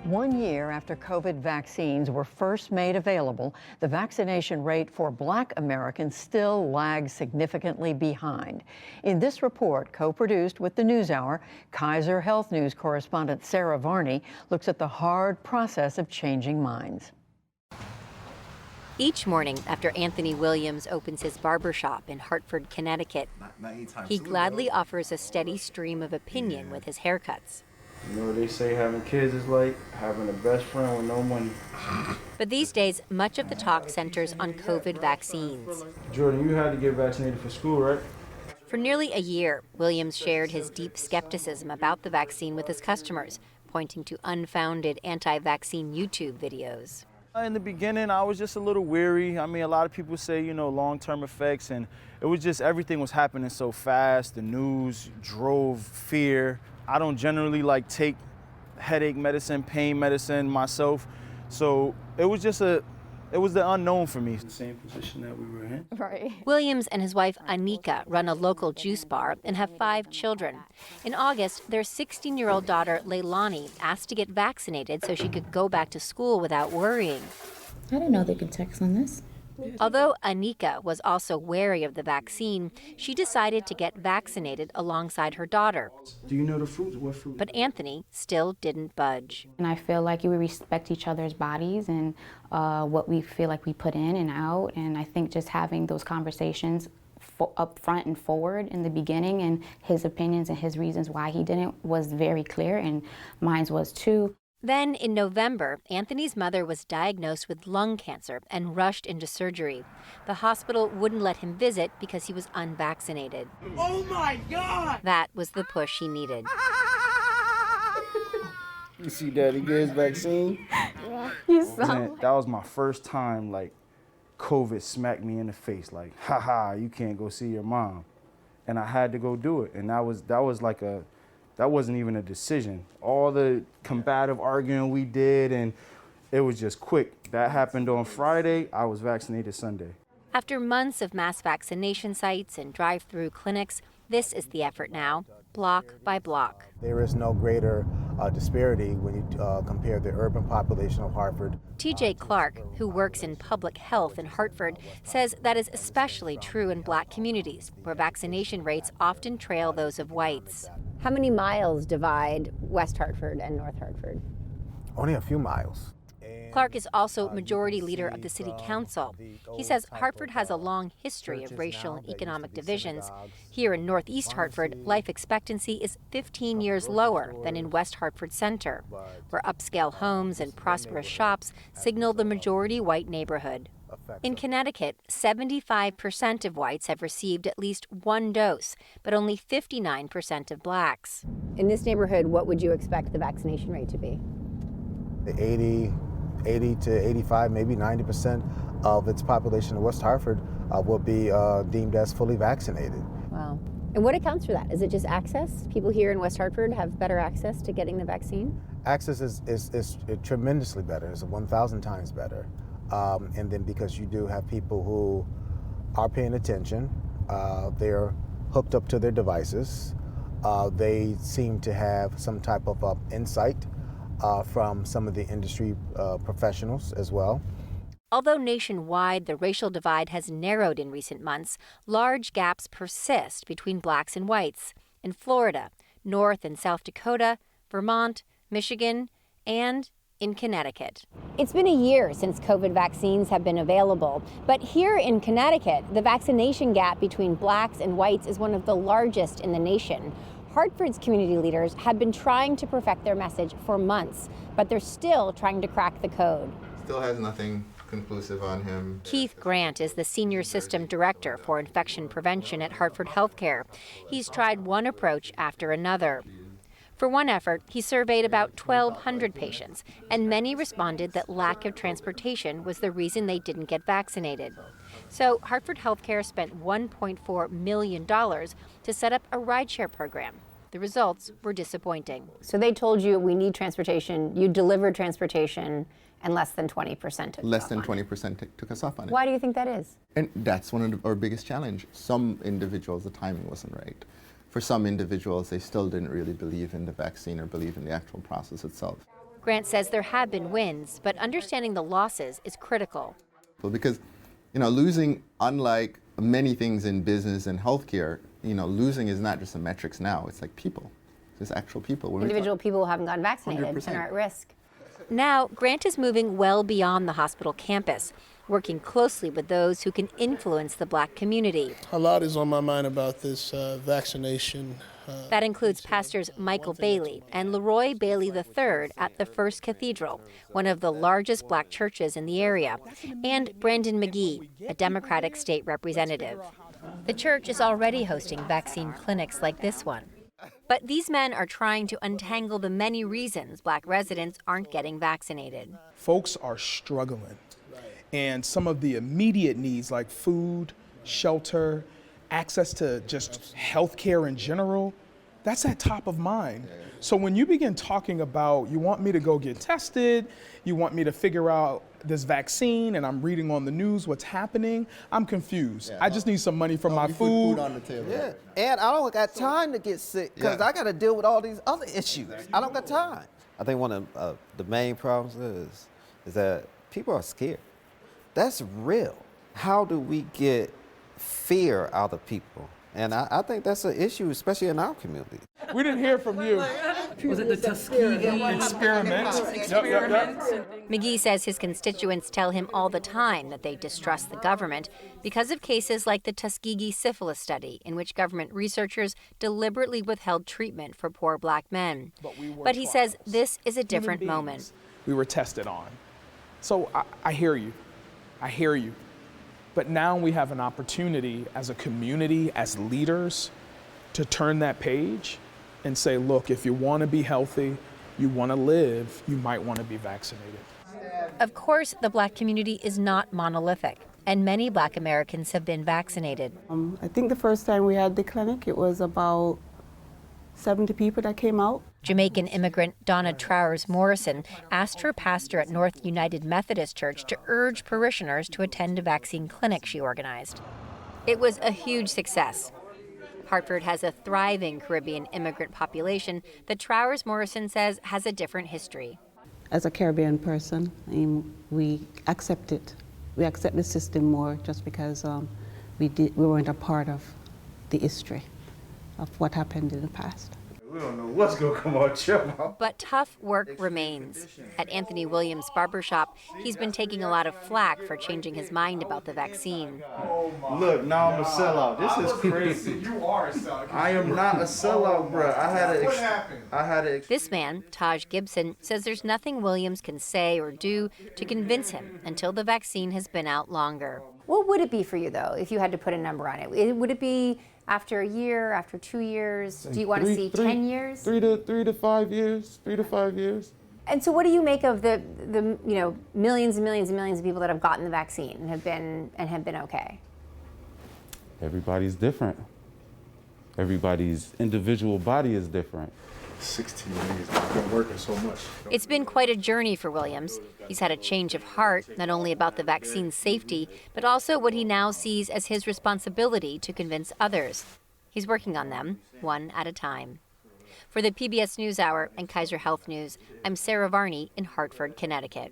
1 year after COVID vaccines were first made available, the vaccination rate for Black Americans still lags significantly behind. In this report, co-produced with the NewsHour, Kaiser Health News correspondent Sarah Varney looks at the hard process of changing minds. Each morning after Anthony Williams opens his barbershop in Hartford, Connecticut, he gladly offers a steady stream of opinion with his haircuts. You know, they say having kids is like having a best friend with no money. But these days, much of the talk centers on COVID vaccines. Jordan, you had to get vaccinated for school, right? For nearly a year, Williams shared his deep skepticism about the vaccine with his customers, pointing to unfounded anti-vaccine YouTube videos. In the beginning, I was just a little weary. I mean, a lot of people say, you know, long-term effects, and it was just everything was happening so fast. The news drove fear. I don't generally take headache medicine, pain medicine myself. So it was the unknown for me. The same position that we were in. Right. Williams and his wife Anika run a local juice bar and have 5 children. In August, their 16-year-old daughter Leilani asked to get vaccinated so she could go back to school without worrying. I didn't know they could text on this. Although Anika was also wary of the vaccine, she decided to get vaccinated alongside her daughter. Do you know the fruits? What fruit? But Anthony still didn't budge. And I feel like we respect each other's bodies and what we feel like we put in and out. And I think just having those conversations up front and forward in the beginning, and his opinions and his reasons why he didn't was very clear, and mine was too. Then, in November, Anthony's mother was diagnosed with lung cancer and rushed into surgery. The hospital wouldn't let him visit because he was unvaccinated. Oh my God! That was the push he needed. You see Daddy get his vaccine? That was my first time, COVID smacked me in the face, haha, you can't go see your mom. And I had to go do it, and that wasn't even a decision. All the combative arguing we did, and it was just quick. That happened on Friday. I was vaccinated Sunday. After months of mass vaccination sites and drive-through clinics, this is the effort now, block by block. There is no greater disparity when you compare the urban population of Hartford. T.J. Clark, who works in public health in Hartford, says that is especially true in Black communities, where vaccination rates often trail those of whites. How many miles divide West Hartford and North Hartford? Only a few miles. Clark is also majority leader of the city council. He says Hartford has a long history of racial and economic divisions. Here in Northeast Hartford, life expectancy is 15 years lower than in West Hartford Center, where upscale homes and prosperous shops signal the majority white neighborhood. In Connecticut, 75% of whites have received at least 1 dose, but only 59% of blacks. In this neighborhood, what would you expect the vaccination rate to be? 80 to 85, maybe 90% of its population in West Hartford will be deemed as fully vaccinated. Wow. And what accounts for that? Is it just access? People here in West Hartford have better access to getting the vaccine? Access is tremendously better. It's 1,000 times better. And then because you do have people who are paying attention, they're hooked up to their devices, they seem to have some type of insight from some of the industry professionals as well. Although nationwide the racial divide has narrowed in recent months, large gaps persist between blacks and whites. In Florida, North and South Dakota, Vermont, Michigan, and in Connecticut. It's been a year since COVID vaccines have been available, but here in Connecticut, the vaccination gap between blacks and whites is one of the largest in the nation. Hartford's community leaders have been trying to perfect their message for months, but they're still trying to crack the code. Still has nothing conclusive on him. Keith Grant is the Senior System Director for Infection Prevention at Hartford Healthcare. He's tried one approach after another. For one effort, he surveyed about 1,200 patients, and many responded that lack of transportation was the reason they didn't get vaccinated. So Hartford Healthcare spent $1.4 million to set up a rideshare program. The results were disappointing. So they told you we need transportation, you delivered transportation, and less than 20% took Less than 20% took us off on it. Why do you think that is? And that's one of our biggest challenge. Some individuals, the timing wasn't right. For some individuals, they still didn't really believe in the vaccine or believe in the actual process itself. Grant says there have been wins, but understanding the losses is critical. Because, losing, unlike many things in business and healthcare, losing is not just the metrics now. It's like people. It's actual people. Individual people who haven't gotten vaccinated 100%. and are at risk. Now, Grant is moving well beyond the hospital campus, working closely with those who can influence the Black community. A lot is on my mind about this vaccination. That includes pastors Michael Bailey and Leroy Bailey III at the First Cathedral, one of the largest Black churches in the area, and Brandon McGee, a Democratic state representative. The church is already hosting vaccine clinics like this one. But these men are trying to untangle the many reasons Black residents aren't getting vaccinated. Folks are struggling, and some of the immediate needs like food, shelter, access to just health care in general, that's at top of mind. So when you begin talking about, you want me to go get tested, you want me to figure out this vaccine, and I'm reading on the news what's happening, I'm confused. I just need some money for my food. On the table. Yeah, and I don't got time to get sick because I got to deal with all these other issues. I don't got time. I think one of the main problems is that people are scared. That's real. How do we get fear out of people? And I think that's an issue, especially in our community. We didn't hear from you. Was it the Tuskegee Experiment. McGee says his constituents tell him all the time that they distrust the government because of cases like the Tuskegee syphilis study, in which government researchers deliberately withheld treatment for poor Black men. But he says this is a different moment. We were tested on. So I hear you. I hear you. But now we have an opportunity as a community, as leaders, to turn that page and say, look, if you want to be healthy, you want to live, you might want to be vaccinated. Of course, the Black community is not monolithic, and many Black Americans have been vaccinated. I think the first time we had the clinic, it was about 70 people that came out. Jamaican immigrant Donna Trowers Morrison asked her pastor at North United Methodist Church to urge parishioners to attend a vaccine clinic she organized. It was a huge success. Hartford has a thriving Caribbean immigrant population that Trowers Morrison says has a different history. As a Caribbean person, we accept it. We accept the system more just because we weren't a part of the history of what happened in the past. We don't know what's going to come out your mouth. But tough work remains. At Anthony Williams' barbershop, he's been taking a lot of flack for changing his mind about the vaccine. Look, now I'm a sellout. This is crazy. You are a sellout. I am not a sellout, bro. I had to. This man, Taj Gibson, says there's nothing Williams can say or do to convince him until the vaccine has been out longer. What would it be for you, though, if you had to put a number on it? Would it be after a year, after 2 years? Do you want to see 10 years? 3 to 5 years. 3 to 5 years. And so what do you make of the millions and millions and millions of people that have gotten the vaccine and have been okay? Everybody's different. Everybody's individual body is different. 16 years, I've been working so much. It's been quite a journey for Williams. He's had a change of heart, not only about the vaccine's safety, but also what he now sees as his responsibility to convince others. He's working on them, one at a time. For the PBS NewsHour and Kaiser Health News, I'm Sarah Varney in Hartford, Connecticut.